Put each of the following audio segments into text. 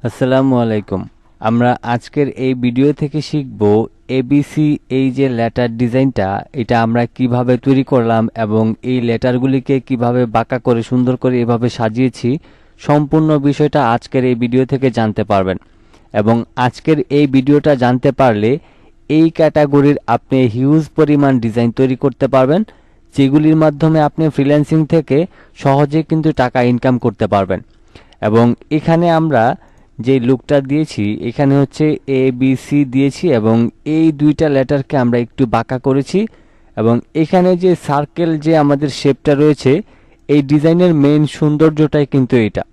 আসসালামু আলাইকুম। আমরা আজকের এই ভিডিও থেকে শিখব এবিসি এই যে লেটার ডিজাইনটা এটা আমরা কিভাবে তৈরি করলাম এবং এই লেটারগুলিকে কিভাবে বাঁকা করে সুন্দর করে এভাবে সাজিয়েছি। সম্পূর্ণ বিষয়টা আজকের এই ভিডিও থেকে জানতে পারবেন এবং আজকের এই ভিডিওটা জানতে পারলে এই ক্যাটাগরির আপনি হিউজ পরিমাণ ডিজাইন তৈরি করতে পারবেন, যেগুলির মাধ্যমে আপনি ফ্রিল্যান্সিং থেকে সহজে কিন্তু টাকা ইনকাম করতে পারবেন। এবং এখানে আমরা যে লুকটা দিয়েছি এখানে হচ্ছে এ বি সি দিয়েছি এবং এই দুইটা লেটারকে আমরা একটু বাঁকা করেছি এবং এখানে যে সার্কেল যে আমাদের শেপটা রয়েছে এই ডিজাইনের মেইন সৌন্দর্যটাই কিন্তু এটা।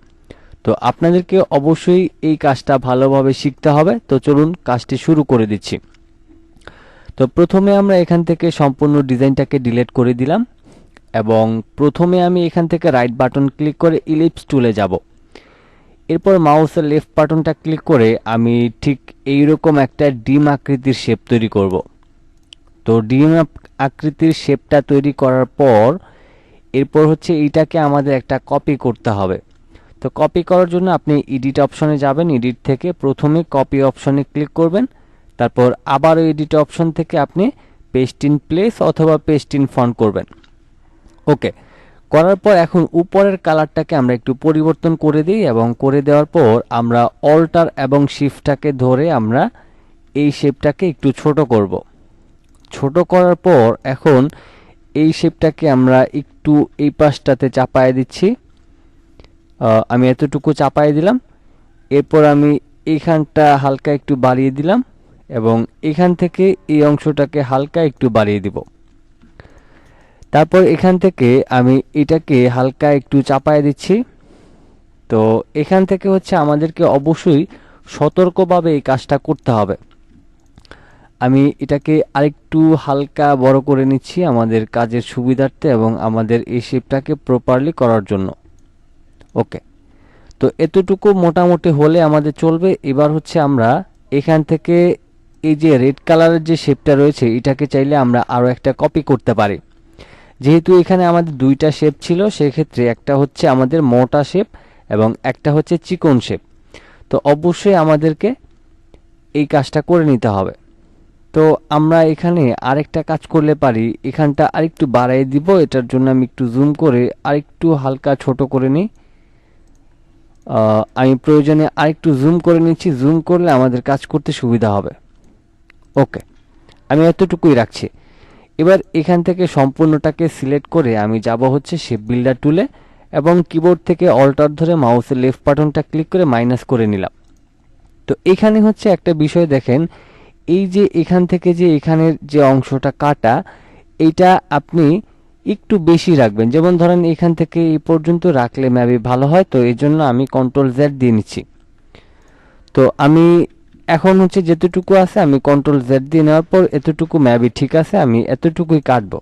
তো আপনাদেরকে অবশ্যই এই কাজটা ভালোভাবে শিখতে হবে। তো চলুন কাজটি শুরু করে দিচ্ছি। তো প্রথমে আমরা এখান থেকে সম্পূর্ণ ডিজাইনটাকে ডিলিট করে দিলাম এবং প্রথমে আমি এখান থেকে রাইট বাটন ক্লিক করে ইলিপস টুলে যাব। এরপর মাউসের লেফট বাটনটা ক্লিক করে আমি ঠিক এইরকম একটা ডিম আকৃতির শেপ তৈরি করব। তো ডিম আকৃতির শেপটা তৈরি করার পর এরপর হচ্ছে এইটাকে আমাদের একটা কপি করতে হবে। তো কপি করার জন্য আপনি এডিট অপশনে যাবেন, এডিট থেকে প্রথমে কপি অপশনে ক্লিক করবেন, তারপর আবার এডিট অপশন থেকে আপনি পেস্ট ইন প্লেস অথবা পেস্ট ইন ফন্ট করবেন। ওকে করার পর এখন উপরের কালারটাকে আমরা একটু পরিবর্তন করে দিই এবং করে দেওয়ার পর আমরা অল্টার এবং শিফটটাকে ধরে আমরা এই শেপটাকে একটু ছোট করব। ছোট করার পর এখন এই শেপটাকে আমরা একটু এই পাশটাতে চাপায় দিচ্ছি। আমি এতটুকু চাপায় দিলাম। এরপর আমি এইখানটা হালকা একটু বাড়িয়ে দিলাম এবং এখান থেকে এই অংশটাকে হালকা একটু বাড়িয়ে দিব। তারপর এখান থেকে আমি এটাকে হালকা একটু চাপায় দিচ্ছি। তো এখান থেকে হচ্ছে আমাদেরকে অবশ্যই সতর্কভাবে এই কাজটা করতে হবে। আমি এটাকে আরেকটু হালকা বড় করে নিচ্ছি আমাদের কাজের সুবিধার্থে এবং আমাদের এই শেপটাকে প্রপারলি করার জন্য। ওকে তো এতটুকু মোটামুটি হলে আমাদের চলবে। এবার হচ্ছে আমরা এখান থেকে এই যে রেড কালারের যে শেপটা রয়েছে এটাকে চাইলে আমরা আরও একটা কপি করতে পারি। যেহেতু এখানে আমাদের দুইটা শেপ ছিল সেক্ষেত্রে একটা হচ্ছে আমাদের মোটা শেপ এবং একটা হচ্ছে চিকন শেপ। তো অবশ্যই আমাদেরকে এই কাজটা করে নিতে হবে। তো আমরা এখানে আরেকটা কাজ করলে পারি, এখানটা আরেকটু বাড়াই দিব। এটার জন্য আমি একটু জুম করে আরেকটু হালকা ছোট করে নিই। আমি প্রয়োজনে আরেকটু জুম করে নিচ্ছি, জুম করলে আমাদের কাজ করতে সুবিধা হবে। ওকে আমি এতটুকুই রাখছি। এবার এখান থেকে সম্পূর্ণটাকে সিলেক্ট করে আমি যাব হচ্ছে শেপ বিল্ডার টুলে এবং কিবোর্ড থেকে অল্টার ধরে মাউসের লেফট বাটনটা ক্লিক করে মাইনাস করে নিলাম। তো এখানে হচ্ছে একটা বিষয় দেখেন, এই যে এখান থেকে যে এখানের যে অংশটা কাটা এইটা আপনি একটু বেশি রাখবেন। যেমন ধরেন এখান থেকে এই পর্যন্ত রাখলে মেবি ভালো হয়। তো এই জন্য আমি কন্ট্রোল জেড দিয়ে নিচ্ছি। তো আমি এখন হচ্ছে যেতটুকু আছে আমি কন্ট্রোল জেড দিয়ে নেওয়ার পর এতটুকু মেবি ঠিক আছে, আমি এতটুকুই কাটবো।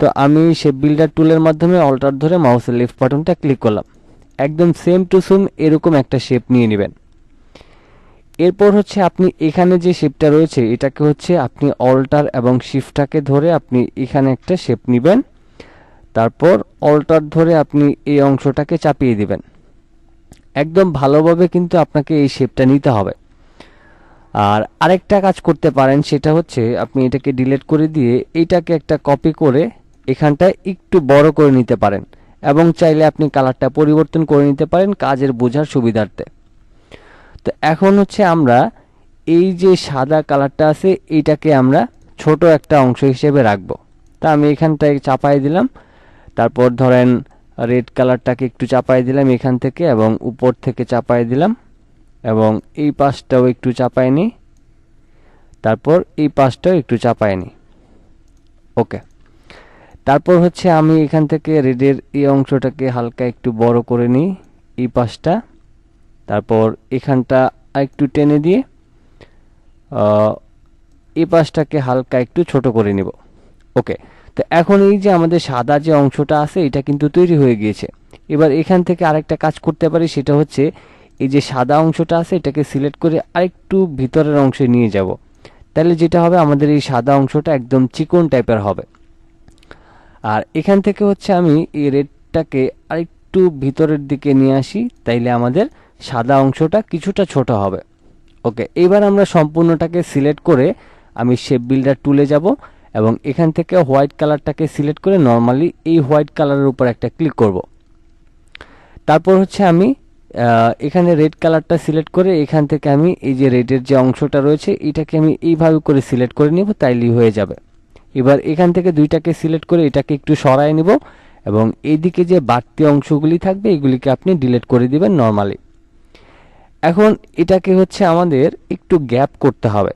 তো আমি শেপ বিল্ডার টুলের মাধ্যমে অল্টার ধরে মাউসের লেফট বাটনটা ক্লিক করলাম। একদম সেম টু সেম এরকম একটা শেপ নিয়ে নেবেন। এরপর হচ্ছে আপনি এখানে যে শেপটা রয়েছে এটাকে হচ্ছে আপনি অল্টার এবং শিফটটাকে ধরে আপনি এখানে একটা শেপ নেবেন। তারপর অল্টার ধরে আপনি এই অংশটাকে চাপিয়ে দিবেন। একদম ভালোভাবে কিন্তু আপনাকে এই শেপটা নিতে হবে। আর আরেকটা কাজ করতে পারেন, সেটা হচ্ছে আপনি এটাকে ডিলিট করে দিয়ে এইটাকে একটা কপি করে এখানটায় একটু বড় করে নিতে পারেন এবং চাইলে আপনি কালারটা পরিবর্তন করে নিতে পারেন কাজের বোঝার সুবিধার্থে। তো এখন হচ্ছে আমরা এই যে সাদা কালারটা আছে এইটাকে আমরা ছোট একটা অংশ হিসেবে রাখবো। তা আমি এখানটায় চাপাই দিলাম। তারপর ধরেন রেড কালারটাকে একটু চাপাই দিলাম এখান থেকে এবং উপর থেকে চাপাই দিলাম এবং এই পাশটাও একটু চাপাই নিই। তারপর এই পাশটাও একটু চাপাই নিই। ওকে তারপর হচ্ছে আমি এখান থেকে রেডের এই অংশটাকে হালকা একটু বড় করে নিই এই পাশটা। তারপর এখানটা একটু টেনে দিয়ে এই পাশটাকে হালকা একটু ছোট করে নিব। ওকে তো এখন এই যে আমাদের সাদা যে অংশটা আছে এটা কিন্তু তৈরি হয়ে গিয়েছে। এবার এখান থেকে আরেকটা কাজ করতে পারি, সেটা হচ্ছে এই যে সাদা অংশটা আছে এটাকে সিলেক্ট করে আরেকটু ভিতরের অংশে নিয়ে যাব। তাহলে যেটা হবে আমাদের এই সাদা অংশটা একদম চিকন টাইপের হবে। আর এখান থেকে হচ্ছে আমি এই রেডটাকে আরেকটু ভিতরের দিকে নিয়ে আসি, তাইলে আমাদের সাদা অংশটা কিছুটা ছোট হবে। ওকে, এবার আমরা সম্পূর্ণটাকে সিলেক্ট করে আমি শেপ বিল্ডার টুলে যাব এবং এখান থেকে হোয়াইট কালারটাকে সিলেক্ট করে নর্মালি এই হোয়াইট কালারের উপর একটা ক্লিক করব। তারপর হচ্ছে আমি এখানে রেড কালারটা সিলেক্ট করে এখান থেকে আমি এই যে রেডের যে অংশটা রয়েছে এটাকে আমি এইভাবে করে সিলেক্ট করে নিব, তাইলেই হয়ে যাবে। এবার এখান থেকে দুইটাকে সিলেক্ট করে এটাকে একটু সরায় নিব এবং এইদিকে যে বাড়তি অংশগুলি থাকবে এগুলিকে আপনি ডিলিট করে দিবেন নর্মালি। এখন এটাকে হচ্ছে আমাদের একটু গ্যাপ করতে হবে।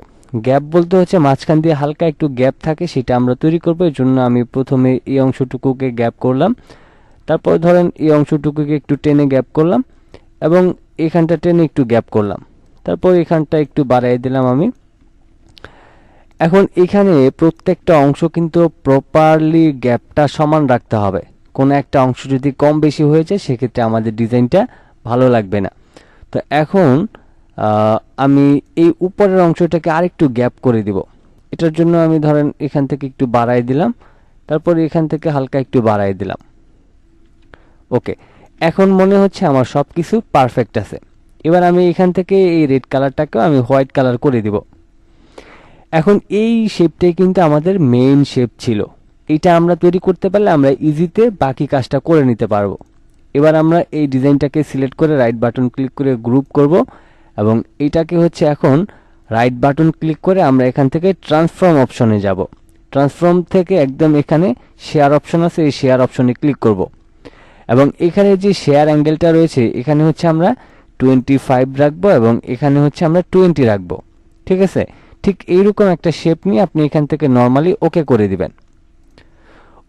গ্যাপ বলতে হচ্ছে মাঝখান দিয়ে হালকা একটু গ্যাপ থাকে, সেটা আমরা তৈরি করবো। এর জন্য আমি প্রথমে এই অংশটুকুকে গ্যাপ করলাম, তারপর ধরেন এই অংশটুকুকে একটু টেনে গ্যাপ করলাম এবং এখানটা টেনে একটু গ্যাপ করলাম, তারপর এখানটা একটু বাড়াই দিলাম আমি। এখন এখানে প্রত্যেকটা অংশ কিন্তু প্রপারলি গ্যাপটা সমান রাখতে হবে। কোনো একটা অংশ যদি কম বেশি হয়ে যায় সেক্ষেত্রে আমাদের ডিজাইনটা ভালো লাগবে না। তো এখন আমি এই উপরের অংশটাকে আরেকটু গ্যাপ করে দিব। এটার জন্য আমি ধরেন এখান থেকে একটু বাড়াই দিলাম, তারপর এখান থেকে হালকা একটু বাড়াই দিলাম। ওকে, এখন মনে হচ্ছে আমার সব কিছু পারফেক্ট আছে। এবার আমি এখান থেকে এই রেড কালারটাকেও আমি হোয়াইট কালার করে দিব। এখন এই শেপটাই কিন্তু আমাদের মেইন শেপ ছিল। এটা আমরা তৈরি করতে পারলে আমরা ইজিতে বাকি কাজটা করে নিতে পারবো। এবার আমরা এই ডিজাইনটাকে সিলেক্ট করে রাইট বাটন ক্লিক করে গ্রুপ করব এবং এটাকে হচ্ছে এখন রাইট বাটন ক্লিক করে আমরা এখান থেকে ট্রান্সফর্ম অপশনে যাব। ট্রান্সফর্ম থেকে একদম এখানে শেয়ার অপশন আছে, এই শেয়ার অপশনে ক্লিক করব এবং এখানে যে শেয়ার অ্যাঙ্গেলটা রয়েছে এখানে হচ্ছে আমরা 25 রাখবো এবং এখানে হচ্ছে আমরা 20 রাখবো। ঠিক আছে, ঠিক এইরকম একটা শেপ নিয়ে আপনি এখান থেকে নর্মালি ওকে করে দিবেন।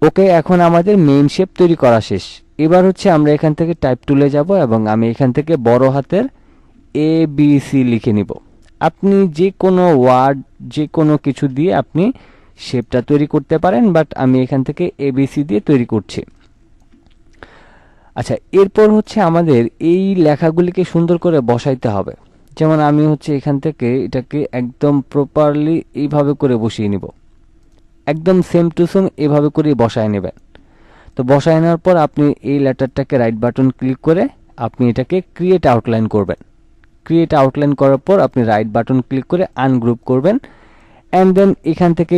ওকে, এখন আমাদের মেইন শেপ তৈরি করা শেষ। এবার হচ্ছে আমরা এখান থেকে টাইপ টুলে যাব এবং আমি এখান থেকে বড় হাতের ABC লিখে নিব। আপনি যে কোনো ওয়ার্ড যে কোনো কিছু দিয়ে আপনি শেপটা তৈরি করতে পারেন, বাট আমি এখান থেকে ABC দিয়ে তৈরি করছি। আচ্ছা, এরপর হচ্ছে আমাদের এই লেখাগুলিকে সুন্দর করে বসাইতে হবে। যেমন আমি হচ্ছে এখান থেকে এটাকে একদম প্রপারলি এইভাবে করে বসিয়ে নিব, একদম সেম টু সেম এভাবে করে বসায় নেবেন। তো বসায় নেওয়ার পর আপনি এই লেটারটাকে রাইট বাটন ক্লিক করে আপনি এটাকে ক্রিয়েট আউটলাইন করবেন। ক্রিয়েট আউটলাইন করার পর আপনি রাইট বাটন ক্লিক করে আনগ্রুপ করবেন অ্যান্ড দেন এখান থেকে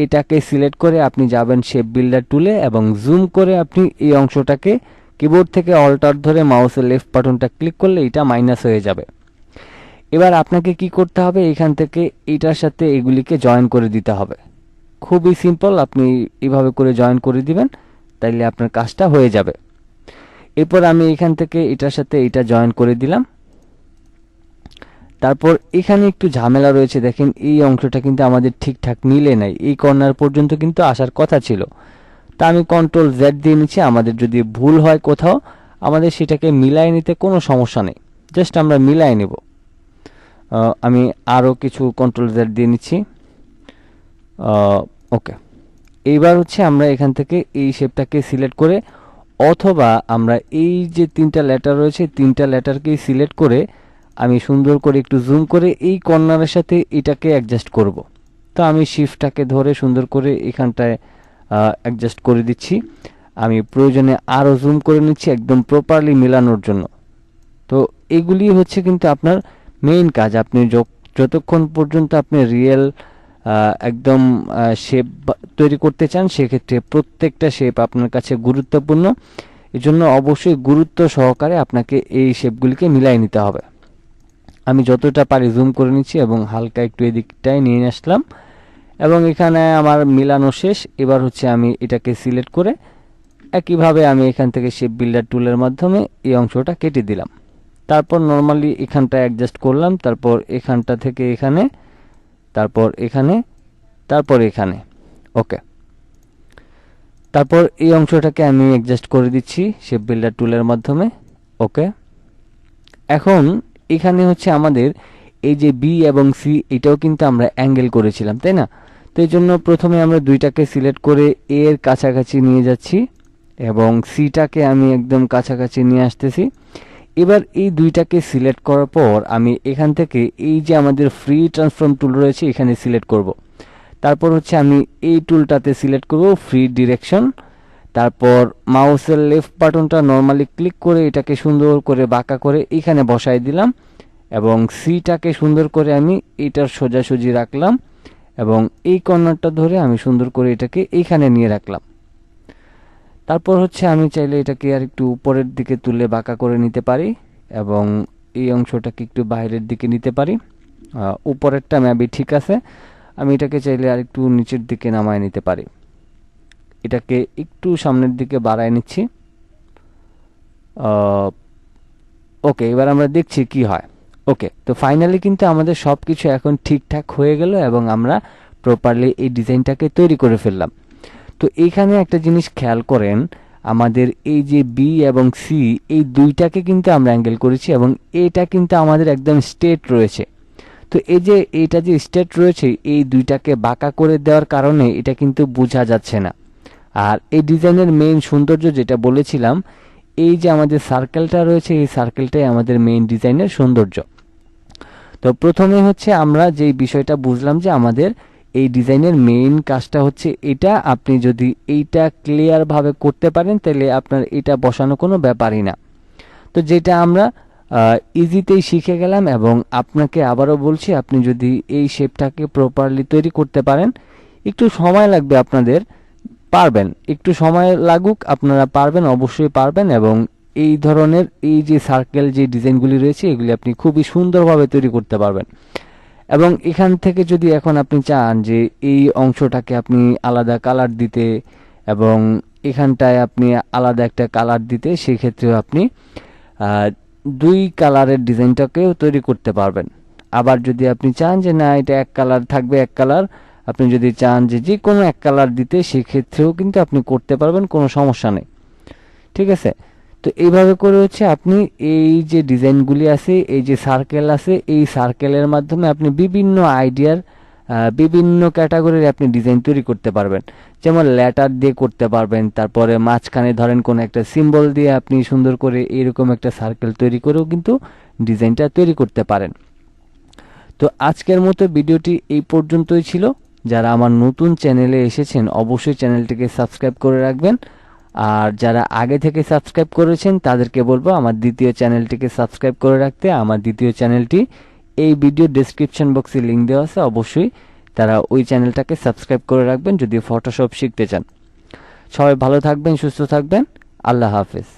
এটাকে সিলেক্ট করে আপনি যাবেন শেপ বিল্ডার টুলে এবং জুম করে আপনি এই অংশটাকে কিবোর্ড থেকে অল্টার ধরে মাউসের লেফট বাটনটা ক্লিক করলে এটা মাইনাস হয়ে যাবে। এবার আপনাকে কি করতে হবে, এখান থেকে এটার সাথে এগুলিকে জয়েন করে দিতে হবে। খুবই সিম্পল, আপনি এইভাবে করে জয়েন করে দিবেন, তাইলে আপনার কাজটা হয়ে যাবে। এরপর আমি এখান থেকে এটার সাথে এটা জয়েন করে দিলাম। তারপর এখানে একটু ঝামেলা রয়েছে, দেখেন এই অংশটা কিন্তু আমাদের ঠিকঠাক মিলে নাই, এই কর্নার পর্যন্ত কিন্তু আসার কথা ছিল। তা আমি Ctrl Z দিয়ে নিচ্ছি। আমাদের যদি ভুল হয় কোথাও আমাদের সেটাকে মিলাই নিতে কোনো সমস্যা নেই, জাস্ট আমরা মিলাই নেব। আমি আরও কিছু Ctrl Z দিয়ে নিচ্ছি। ওকে, এইবার হচ্ছে আমরা এখান থেকে এই শেপটাকে সিলেক্ট করে অথবা আমরা এই যে তিনটা লেটার রয়েছে তিনটা লেটারকেই সিলেক্ট করে আমি সুন্দর করে একটু জুম করে এই কর্নারের সাথে এটাকে অ্যাডজাস্ট করব। তো আমি শিফটটাকে ধরে সুন্দর করে এখানটায় অ্যাডজাস্ট করে দিচ্ছি। আমি প্রয়োজনে আরও জুম করে নিচ্ছি একদম প্রপারলি মেলানোর জন্য। তো এগুলি হচ্ছে কিন্তু আপনার মেইন কাজ। আপনি যতক্ষণ পর্যন্ত আপনি রিয়েল একদম শেপ তৈরি করতে চান সেক্ষেত্রে প্রত্যেকটা শেপ আপনার কাছে গুরুত্বপূর্ণ। এজন্য অবশ্যই গুরুত্ব সহকারে আপনাকে এই শেপগুলিকে মিলাই নিতে হবে। আমি যতটা পারি জুম করে নিচ্ছি এবং হালকা একটু এদিকটায় নিয়ে আসলাম এবং এখানে আমার মিলানো শেষ। এবার হচ্ছে আমি এটাকে সিলেক্ট করে একইভাবে আমি এখান থেকে শেপ বিল্ডার টুলের মাধ্যমে এই অংশটা কেটে দিলাম। তারপর নর্মালি এখানটা অ্যাডজাস্ট করলাম, তারপর এখানটা থেকে এখানে, তারপর এখানে, তারপর এখানে। ওকে, তারপর এই অংশটাকে আমি অ্যাডজাস্ট করে দিচ্ছি শেপ বিল্ডার টুলের মাধ্যমে। ওকে, এখন এখানে হচ্ছে আমাদের এই যে বি এবং সি এটাও কিন্তু আমরা অ্যাঙ্গেল করেছিলাম, তাই না? তো এই জন্য প্রথমে আমরা দুইটাকে সিলেক্ট করে এর কাছাকাছি নিয়ে যাচ্ছি এবং সিটাকে আমি একদম কাছাকাছি নিয়ে আসতেছি। এবার এই দুইটাকে সিলেক্ট করার পর আমি এখান থেকে এই যে আমাদের ফ্রি ট্রান্সফর্ম টুল রয়েছে এখানে সিলেক্ট করব। তারপর হচ্ছে আমি এই টুলটাতে সিলেক্ট করব ফ্রি ডিরেকশন। তারপর মাউসের লেফট বাটনটা নর্মালি ক্লিক করে এটাকে সুন্দর করে বাঁকা করে এখানে বসাই দিলাম এবং সিটাকে সুন্দর করে আমি এটার সোজাসুজি রাখলাম এবং এই কর্নারটা ধরে আমি সুন্দর করে এটাকে এইখানে নিয়ে রাখলাম। তারপর হচ্ছে আমি চাইলে এটাকে আর একটু উপরের দিকে তুলে বাঁকা করে নিতে পারি এবং এই অংশটাকে একটু বাইরের দিকে নিতে পারি। উপরেরটা মেবি ঠিক আছে, আমি এটাকে চাইলে আর একটু নিচের দিকে নামায় নিতে পারি। এটাকে একটু সামনের দিকে বাড়ায় নিচ্ছি। ওকে, এবার আমরা দেখছি কি হয়। ওকে, তো ফাইনালি কিন্তু আমাদের সব কিছু এখন ঠিকঠাক হয়ে গেল এবং আমরা প্রপারলি এই ডিজাইনটাকে তৈরি করে ফেললাম। তো এইখানে একটা জিনিস খেয়াল করেন, আমাদের এই যে বি এবং সি এই দুইটাকে কিন্তু আমরা অ্যাঙ্গেল করেছি এবং এটা কিন্তু আমাদের একদম স্ট্রেট রয়েছে। তো এই যে এটা যে স্ট্রেট রয়েছে এই দুইটাকে বাঁকা করে দেওয়ার কারণে এটা কিন্তু বোঝা যাচ্ছে না। আর এই ডিজাইনের মেইন সৌন্দর্য যেটা বলেছিলাম, এই যে আমাদের সার্কেলটা রয়েছে এই সার্কেলটাই আমাদের মেইন ডিজাইনের সৌন্দর্য। তো প্রথমে হচ্ছে আমরা যে বিষয়টা বুঝলাম যে আমাদের এই ডিজাইনের মেইন কাজটা হচ্ছে এটা, আপনি যদি এইটা ক্লিয়ার ভাবে করতে পারেন তাহলে আপনার এটা বসানো কোনো ব্যাপারই না। তো যেটা আমরা ইজিতেই শিখে গেলাম এবং আপনাকে আবারও বলছি, আপনি যদি এই শেপটাকে প্রপারলি তৈরি করতে পারেন, একটু সময় লাগবে আপনাদের, পারবেন, একটু সময় লাগুক, আপনারা পারবেন, অবশ্যই পারবেন। এবং এই ধরনের এই যে সার্কেল যে ডিজাইনগুলি রয়েছে এগুলি আপনি খুবই সুন্দরভাবে তৈরি করতে পারবেন। এবং এখান থেকে যদি এখন আপনি চান যে এই অংশটাকে আপনি আলাদা কালার দিতে এবং এখানটায় আপনি আলাদা একটা কালার দিতে, সেই ক্ষেত্রেও আপনি দুই কালারের ডিজাইনটাকেও তৈরি করতে পারবেন। আবার যদি আপনি চান যে না এটা এক কালার থাকবে, এক কালার, আপনি যদি চান যে যে কোনো এক কালার দিতে, সেক্ষেত্রেও কিন্তু আপনি করতে পারবেন, কোনো সমস্যা নেই। ঠিক আছে, তো এইভাবে করে হচ্ছে আপনি এই যে ডিজাইনগুলি আছে, এই যে সার্কেল আছে, এই সার্কেলের মাধ্যমে আপনি বিভিন্ন আইডিয়ার বিভিন্ন ক্যাটাগরির আপনি ডিজাইন তৈরি করতে পারবেন। যেমন লেটার দিয়ে করতে পারবেন, তারপরে মাঝখানে ধরেন কোনো একটা সিম্বল দিয়ে আপনি সুন্দর করে এরকম একটা সার্কেল তৈরি করেও কিন্তু ডিজাইনটা তৈরি করতে পারেন। তো আজকের মতো ভিডিওটি এই পর্যন্তই ছিল। যারা আমার নতুন চ্যানেলে এসেছেন অবশ্যই চ্যানেলটিকে সাবস্ক্রাইব করে রাখবেন, আর যারা আগে থেকে সাবস্ক্রাইব করেছেন তাদেরকে বলবো আমার দ্বিতীয় চ্যানেলটিকে সাবস্ক্রাইব করে রাখতে। আমার দ্বিতীয় চ্যানেলটি এই ভিডিও ডেসক্রিপশন বক্সে লিঙ্ক দেওয়া আছে, অবশ্যই তারা ওই চ্যানেলটাকে সাবস্ক্রাইব করে রাখবেন যদি ফটোশপ শিখতে চান। সবাই ভালো থাকবেন, সুস্থ থাকবেন, আল্লাহ হাফেজ।